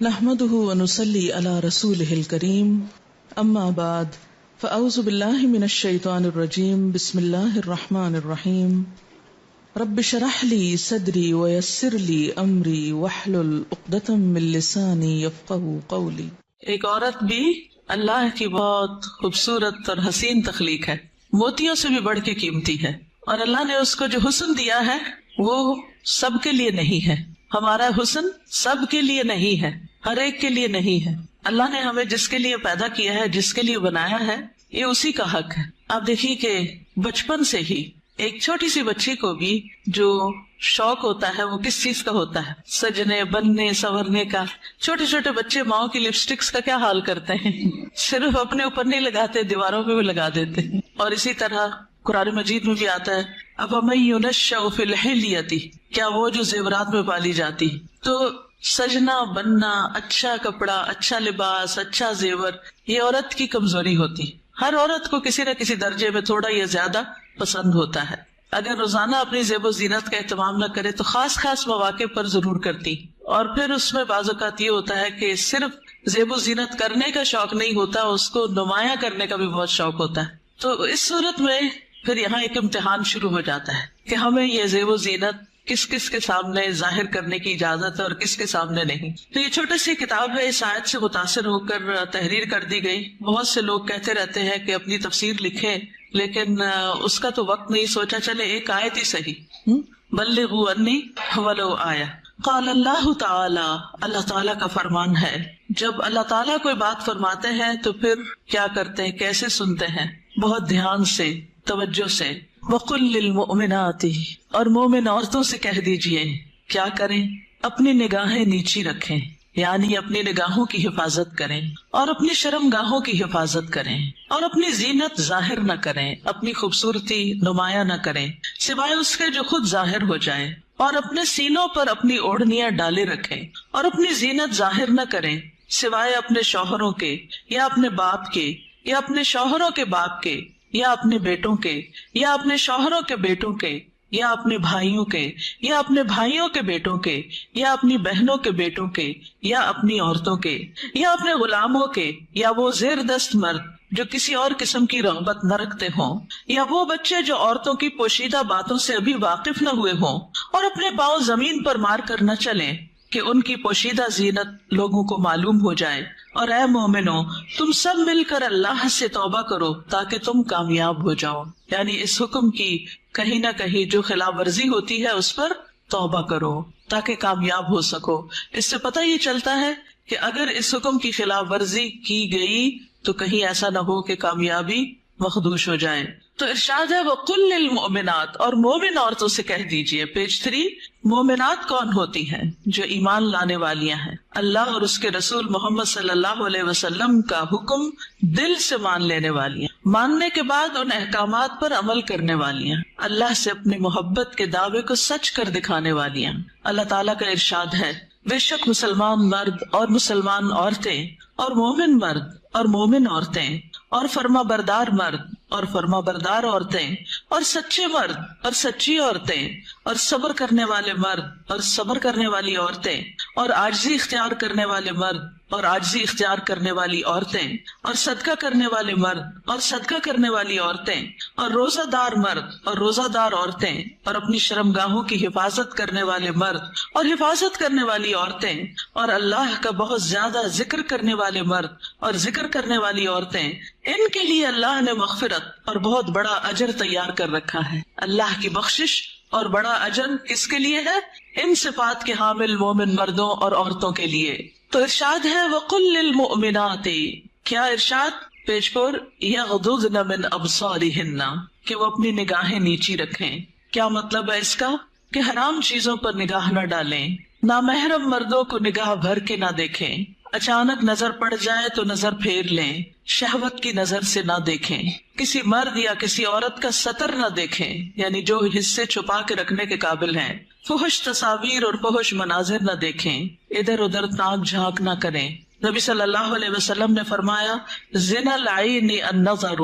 نحمده ونصلي على رسوله الكريم اما بعد فاعوذ بالله من الشيطان الرجيم بسم الله الرحمن الرحيم رب اشرح لي صدري ويسر لي امري واحلل عقدة من لساني يفقهوا قولي۔ ایک عورت بھی اللہ کی بہت خوبصورت اور حسین تخلیق ہے، موتیوں سے بھی بڑھ کے قیمتی ہے، اور اللہ نے اس کو جو حسن دیا ہے وہ سب کے لیے نہیں ہے۔ ہمارا حسن سب کے لیے نہیں ہے، ہر ایک کے لیے نہیں ہے۔ اللہ نے ہمیں جس کے لیے پیدا کیا ہے، جس کے لیے بنایا ہے، یہ اسی کا حق ہے۔ آپ دیکھیے کہ بچپن سے ہی ایک چھوٹی سی بچی کو بھی جو شوق ہوتا ہے وہ کس چیز کا ہوتا ہے؟ سجنے، بننے، سنورنے کا۔ چھوٹے چھوٹے بچے ماؤں کی لپسٹکس کا کیا حال کرتے ہیں، صرف اپنے اوپر نہیں لگاتے، دیواروں پہ بھی لگا دیتے ہیں۔ اور اسی طرح قرآن مجید میں بھی آتا ہے افمن ينشأ فی الحلیۃ، کیا وہ جو زیورات میں پالی جاتی۔ تو سجنا، بننا، اچھا کپڑا، اچھا لباس، اچھا زیور، یہ عورت کی کمزوری ہوتی۔ ہر عورت کو کسی نہ کسی درجے میں تھوڑا یا زیادہ پسند ہوتا ہے۔ اگر روزانہ اپنی زیب و زینت کا اہتمام نہ کرے تو خاص خاص مواقع پر ضرور کرتی، اور پھر اس میں بعض اوقات یہ ہوتا ہے کہ صرف زیب و زینت کرنے کا شوق نہیں ہوتا، اس کو نمایاں کرنے کا بھی بہت شوق ہوتا ہے۔ تو اس صورت میں پھر یہاں ایک امتحان شروع ہو جاتا ہے کہ ہمیں یہ زیب و زینت کس کس کے سامنے ظاہر کرنے کی اجازت ہے اور کس کے سامنے نہیں۔ تو یہ چھوٹی سی کتاب ہے، اس آیت سے متاثر ہو کر تحریر کر دی گئی۔ بہت سے لوگ کہتے رہتے ہیں کہ اپنی تفسیر لکھیں، لیکن اس کا تو وقت نہیں، سوچا چلے ایک آیت ہی صحیح، بلغوا انی ولو آیہ۔ قال اللہ تعالی، اللہ تعالیٰ کا فرمان ہے، جب اللہ تعالیٰ کوئی بات فرماتے ہیں تو پھر کیا کرتے ہیں، کیسے سنتے ہیں؟ بہت دھیان سے، توجہ سے۔ وَقُلْ لِلْمُؤْمِنَاتِ، اور مومن عورتوں سے کہہ دیجئے کیا کریں؟ اپنی نگاہیں نیچی رکھیں، یعنی اپنی نگاہوں کی حفاظت کریں، اور اپنی شرم گاہوں کی حفاظت کریں، اور اپنی زینت ظاہر نہ کریں، اپنی خوبصورتی نمایاں نہ کریں سوائے اس کے جو خود ظاہر ہو جائے، اور اپنے سینوں پر اپنی اوڑھنیاں ڈالے رکھیں، اور اپنی زینت ظاہر نہ کریں سوائے اپنے شوہروں کے، یا اپنے باپ کے، یا اپنے شوہروں کے باپ کے، یا اپنے بیٹوں کے، یا اپنے شوہروں کے بیٹوں کے، یا اپنے بھائیوں کے، یا اپنے بھائیوں کے بیٹوں کے، یا اپنی بہنوں کے بیٹوں کے، یا اپنی عورتوں کے، یا اپنے غلاموں کے، یا وہ زیر دست مرد جو کسی اور قسم کی رغبت نہ رکھتے ہوں، یا وہ بچے جو عورتوں کی پوشیدہ باتوں سے ابھی واقف نہ ہوئے ہوں، اور اپنے پاؤں زمین پر مار کر نہ چلیں کہ ان کی پوشیدہ زینت لوگوں کو معلوم ہو جائے۔ اور اے مومنو، تم سب مل کر اللہ سے توبہ کرو تاکہ تم کامیاب ہو جاؤ، یعنی اس حکم کی کہیں نہ کہیں جو خلاف ورزی ہوتی ہے اس پر توبہ کرو تاکہ کامیاب ہو سکو۔ اس سے پتہ یہ چلتا ہے کہ اگر اس حکم کی خلاف ورزی کی گئی تو کہیں ایسا نہ ہو کہ کامیابی مخدوش ہو جائے۔ تو ارشاد ہے وَقُلْ لِلْمُؤْمِنَاتِ، اور مومن عورتوں سے کہہ دیجئے۔ پیج 3، مومنات کون ہوتی ہیں؟ جو ایمان لانے والیاں ہیں، اللہ اور اس کے رسول محمد صلی اللہ علیہ وسلم کا حکم دل سے مان لینے والیاں، ماننے کے بعد ان احکامات پر عمل کرنے والیاں، اللہ سے اپنی محبت کے دعوے کو سچ کر دکھانے والیاں۔ اللہ تعالیٰ کا ارشاد ہے بے شک مسلمان مرد اور مسلمان عورتیں، اور مومن مرد اور مومن عورتیں، اور فرما بردار مرد اور فرما بردار عورتیں، اور سچے مرد اور سچی عورتیں، اور صبر کرنے والے مرد اور صبر کرنے والی عورتیں، اور عاجزی اختیار کرنے والے مرد اور عاجزی اختیار کرنے والی عورتیں، اور صدقہ کرنے والے مرد اور صدقہ کرنے والی عورتیں، اور روزہ دار مرد اور روزہ دار عورتیں، اور اپنی شرمگاہوں کی حفاظت کرنے والے مرد اور حفاظت کرنے والی عورتیں، اور اللہ کا بہت زیادہ ذکر کرنے والے مرد اور ذکر کرنے والی عورتیں، ان کے لیے اللہ نے مغفرت اور بہت بڑا اجر تیار کر رکھا ہے۔ اللہ کی بخشش اور بڑا اجر کس کے لیے ہے؟ ان صفات کے حامل مومن مردوں اور عورتوں کے لیے۔ تو ارشاد ہے وَقُلْ لِلْمُؤْمِنَاتِ، کیا ارشاد؟ پیج 4، يَغْضُضْنَ مِنْ أَبْصَارِهِنَّ، کہ وہ اپنی نگاہیں نیچی رکھیں۔ کیا مطلب ہے اس کا؟ کہ حرام چیزوں پر نگاہ نہ ڈالیں، نامحرم مردوں کو نگاہ بھر کے نہ دیکھیں، اچانک نظر پڑ جائے تو نظر پھیر لیں، شہوت کی نظر سے نہ دیکھیں، کسی مرد یا کسی عورت کا سطر نہ دیکھیں، یعنی جو حصے چھپا کے رکھنے کے قابل ہیں، فحش تصاویر اور فحش مناظر نہ دیکھیں، ادھر ادھر تاک جھانک نہ کریں۔ نبی صلی اللہ علیہ وسلم نے فرمایا زنا العین النظر،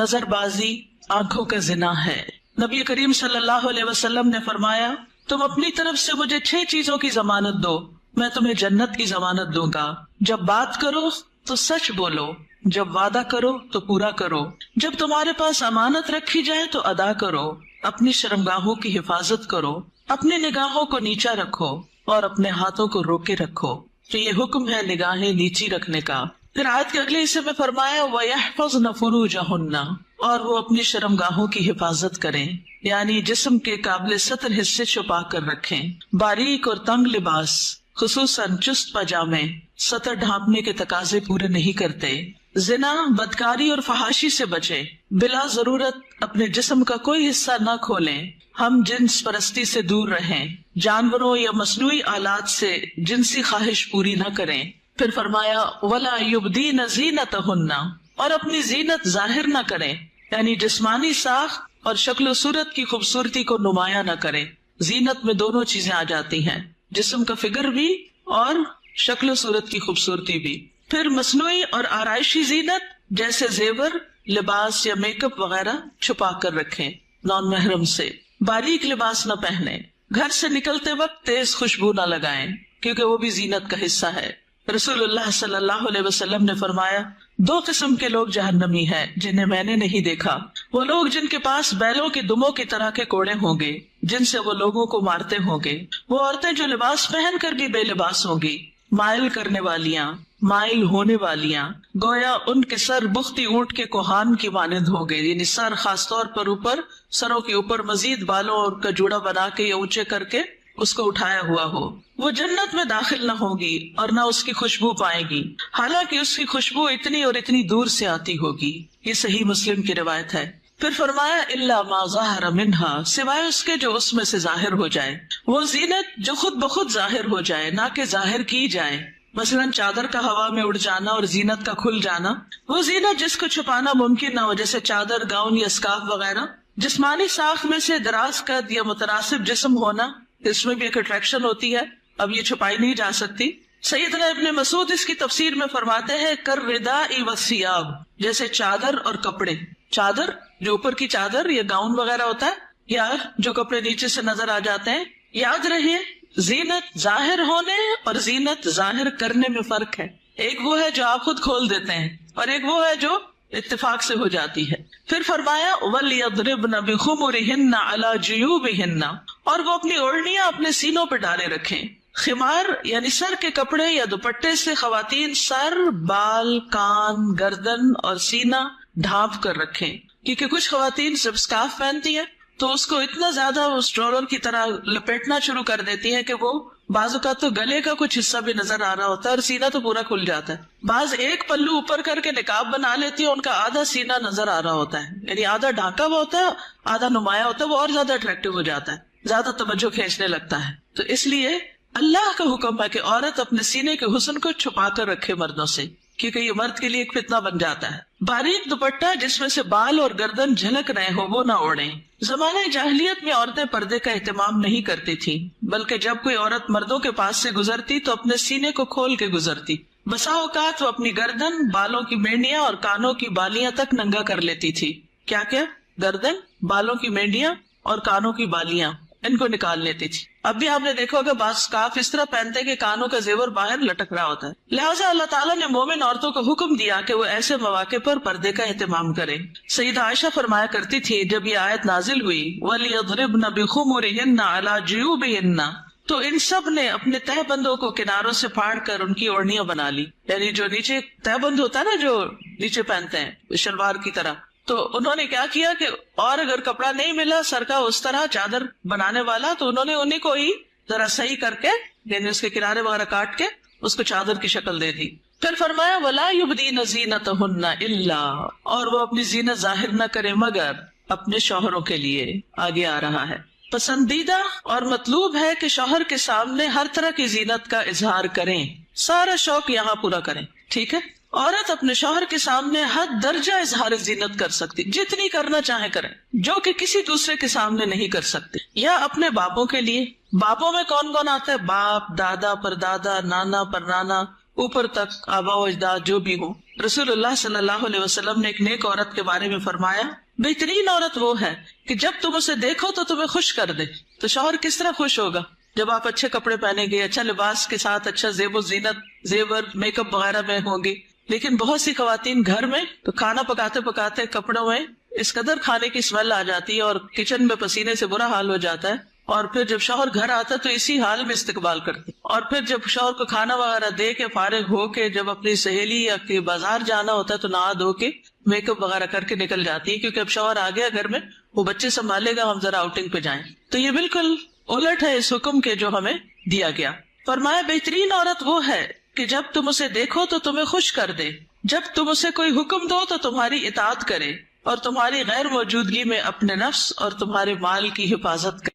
نظر بازی آنکھوں کا زنا ہے۔ نبی کریم صلی اللہ علیہ وسلم نے فرمایا تم اپنی طرف سے مجھے 6 چیزوں کی ضمانت دو، میں تمہیں جنت کی ضمانت دوں گا. جب بات کرو تو سچ بولو، جب وعدہ کرو تو پورا کرو، جب تمہارے پاس امانت رکھی جائے تو ادا کرو، اپنی شرمگاہوں کی حفاظت کرو، اپنی نگاہوں کو نیچا رکھو اور اپنے ہاتھوں کو روکے رکھو. تو یہ حکم ہے نگاہیں نیچی رکھنے کا. پھر آیت کے اگلے حصے میں فرمایا وَيَحْفَظْنَ فُرُوجَهُنَّ، اور وہ اپنی شرمگاہوں کی حفاظت کریں، یعنی جسم کے قابل ستر حصے چھپا کر رکھیں. باریک اور تنگ لباس خصوصاً چست پاجامے سطر ڈھانپنے کے تقاضے پورے نہیں کرتے. زنا، بدکاری اور فحاشی سے بچے. بلا ضرورت اپنے جسم کا کوئی حصہ نہ کھولیں. ہم جنس پرستی سے دور رہیں. جانوروں یا مصنوعی آلات سے جنسی خواہش پوری نہ کریں. پھر فرمایا وَلَا يُبْدِينَ زِينَتَهُنَّ، اور اپنی زینت ظاہر نہ کریں، یعنی جسمانی ساخت اور شکل و صورت کی خوبصورتی کو نمایاں نہ کریں. زینت میں دونوں چیزیں آ جاتی ہیں، جسم کا فگر بھی اور شکل و صورت کی خوبصورتی بھی. پھر مصنوعی اور آرائشی زینت جیسے زیور، لباس یا میک اپ وغیرہ چھپا کر رکھیں نان محرم سے. باریک لباس نہ پہنیں. گھر سے نکلتے وقت تیز خوشبو نہ لگائیں کیونکہ وہ بھی زینت کا حصہ ہے. رسول اللہ صلی اللہ علیہ وسلم نے فرمایا 2 قسم کے لوگ جہنمی ہیں جنہیں میں نے نہیں دیکھا. وہ لوگ جن کے پاس بیلوں کے دموں کی طرح کے کوڑے ہوں گے جن سے وہ لوگوں کو مارتے ہوں گے. وہ عورتیں جو لباس پہن کر بھی بے لباس ہوں گی، مائل کرنے والیاں، مائل ہونے والیاں، گویا ان کے سر بختی اونٹ کے کوہان کی مانند ہوں گے، یعنی سر خاص طور پر اوپر، سروں کے اوپر مزید بالوں اور کا جوڑا بنا کے یا اونچے کر کے اس کو اٹھایا ہوا ہو. وہ جنت میں داخل نہ ہوگی اور نہ اس کی خوشبو پائے گی، حالانکہ اس کی خوشبو اتنی اور اتنی دور سے آتی ہوگی. یہ صحیح مسلم کی روایت ہے. پھر فرمایا الا ما ظاہر منہا، سوائے اس کے جو اس میں سے ظاہر ہو جائے. وہ زینت جو خود بخود ظاہر ہو جائے، نہ کہ ظاہر کی جائے. مثلا چادر کا ہوا میں اڑ جانا اور زینت کا کھل جانا. وہ زینت جس کو چھپانا ممکن نہ ہو، جیسے چادر، گاؤن یا اسکارف وغیرہ. جسمانی ساخت میں سے دراز قد یا متناسب جسم ہونا، اس میں بھی ایک اٹریکشن ہوتی ہے، اب یہ چھپائی نہیں جا سکتی. سیدنا ابن مسعود اس کی تفسیر میں فرماتے ہیں کالرداء والثیاب، جیسے چادر اور کپڑے. چادر جو اوپر کی چادر یا گاؤن وغیرہ ہوتا ہے، یا جو کپڑے نیچے سے نظر آ جاتے ہیں. یاد رہے زینت ظاہر ہونے اور زینت ظاہر کرنے میں فرق ہے. ایک وہ ہے جو آپ خود کھول دیتے ہیں اور ایک وہ ہے جو اتفاق سے ہو جاتی ہے. پھر فرمایا وَلْيَضْرِبْنَ بِخُمُرِهِنَّ عَلَى جُيُوبِهِنَّ، اور وہ اپنی اوڑھنیاں اپنے سینوں پہ ڈالے رکھیں. خمار یعنی سر کے کپڑے یا دوپٹے سے خواتین سر، بال، کان، گردن اور سینہ ڈھانپ کر رکھیں، کیونکہ کچھ خواتین جب اسکارف پہنتی ہیں تو اس کو اتنا زیادہ اس ڈرور کی طرح لپیٹنا شروع کر دیتی ہیں کہ وہ بعض اوقات تو گلے کا کچھ حصہ بھی نظر آ رہا ہوتا ہے اور سینہ تو پورا کھل جاتا ہے. بعض ایک پلو اوپر کر کے نقاب بنا لیتی ہے، ان کا آدھا سینہ نظر آ رہا ہوتا ہے، یعنی آدھا ڈھانکا ہوا ہوتا ہے، آدھا نمایاں ہوتا ہے، وہ اور زیادہ اٹریکٹیو ہو جاتا ہے، زیادہ توجہ کھینچنے لگتا ہے. تو اس لیے اللہ کا حکم ہے کہ عورت اپنے سینے کے حسن کو چھپا کر رکھے مردوں سے، کیونکہ یہ مرد کے لیے ایک فتنہ بن جاتا ہے. باریک دوپٹہ جس میں سے بال اور گردن جھلک رہے ہو وہ نہ اوڑھیں. زمانہ جاہلیت میں عورتیں پردے کا اہتمام نہیں کرتی تھیں، بلکہ جب کوئی عورت مردوں کے پاس سے گزرتی تو اپنے سینے کو کھول کے گزرتی. بسا اوقات وہ اپنی گردن، بالوں کی مینڈیاں اور کانوں کی بالیاں تک ننگا کر لیتی تھی. کیا کیا؟ گردن، بالوں کی مینڈیاں اور کانوں کی بالیاں، ان کو نکال لیتی تھی. اب بھی آپ نے دیکھا ہوگا بعض اسکارف اس طرح پہنتے کہ کانوں کا زیور باہر لٹک رہا ہوتا ہے. لہٰذا اللہ تعالیٰ نے مومن عورتوں کو حکم دیا کہ وہ ایسے مواقع پر پردے کا اہتمام کریں. سیدہ عائشہ فرمایا کرتی تھی جب یہ آیت نازل ہوئی وَلْيَضْرِبْنَ بِخُمُرِهِنَّ عَلَى جُيُوبِهِنَّ، تو ان سب نے اپنے تہ بندوں کو کناروں سے پھاڑ کر ان کی اوڑھنیاں بنا لی، یعنی جو نیچے تہ بند ہوتا ہے نا، جو نیچے پہنتے ہیں شلوار کی طرح. تو انہوں نے کیا کیا کہ اور اگر کپڑا نہیں ملا سر کا اس طرح چادر بنانے والا، تو انہوں نے انہیں کو ہی ذرا صحیح کر کے، یعنی اس کے کنارے وغیرہ کاٹ کے اس کو چادر کی شکل دے دی. پھر فرمایا وَلَا يُبْدِينَ زِينَتَهُنَّ إِلَّا، اور وہ اپنی زینت ظاہر نہ کرے مگر اپنے شوہروں کے لیے. آگے آ رہا ہے پسندیدہ اور مطلوب ہے کہ شوہر کے سامنے ہر طرح کی زینت کا اظہار کریں، سارا شوق یہاں پورا کریں. ٹھیک ہے، عورت اپنے شوہر کے سامنے حد درجہ اظہار زینت کر سکتی، جتنی کرنا چاہے کریں، جو کہ کسی دوسرے کے سامنے نہیں کر سکتے. یا اپنے باپوں کے لیے، باپوں میں کون کون آتا ہے؟ باپ، دادا، پردادا، نانا، پرنانا، اوپر تک آبا و اجداد جو بھی ہوں. رسول اللہ صلی اللہ علیہ وسلم نے ایک نیک عورت کے بارے میں فرمایا بہترین عورت وہ ہے کہ جب تم اسے دیکھو تو تمہیں خوش کر دے. تو شوہر کس طرح خوش ہوگا؟ جب آپ اچھے کپڑے پہنیں گے، اچھا لباس کے ساتھ اچھا زیب و زینت، زیور، میک اپ وغیرہ میں ہوں گی. لیکن بہت سی خواتین گھر میں تو کھانا پکاتے پکاتے کپڑوں میں اس قدر کھانے کی اسمیل آ جاتی ہے اور کچن میں پسینے سے برا حال ہو جاتا ہے، اور پھر جب شوہر گھر آتا ہے تو اسی حال میں استقبال کرتے، اور پھر جب شوہر کو کھانا وغیرہ دے کے فارغ ہو کے جب اپنی سہیلی یا کہ بازار جانا ہوتا ہے تو نہا دھو کے میک اپ وغیرہ کر کے نکل جاتی ہے، کیونکہ اب شوہر آ گیا گھر میں، وہ بچے سنبھالے گا، ہم ذرا آؤٹنگ پہ جائیں. تو یہ بالکل الٹ ہے اس حکم کے جو ہمیں دیا گیا. فرمایا بہترین عورت وہ ہے کہ جب تم اسے دیکھو تو تمہیں خوش کر دے، جب تم اسے کوئی حکم دو تو تمہاری اطاعت کرے، اور تمہاری غیر موجودگی میں اپنے نفس اور تمہارے مال کی حفاظت کرے.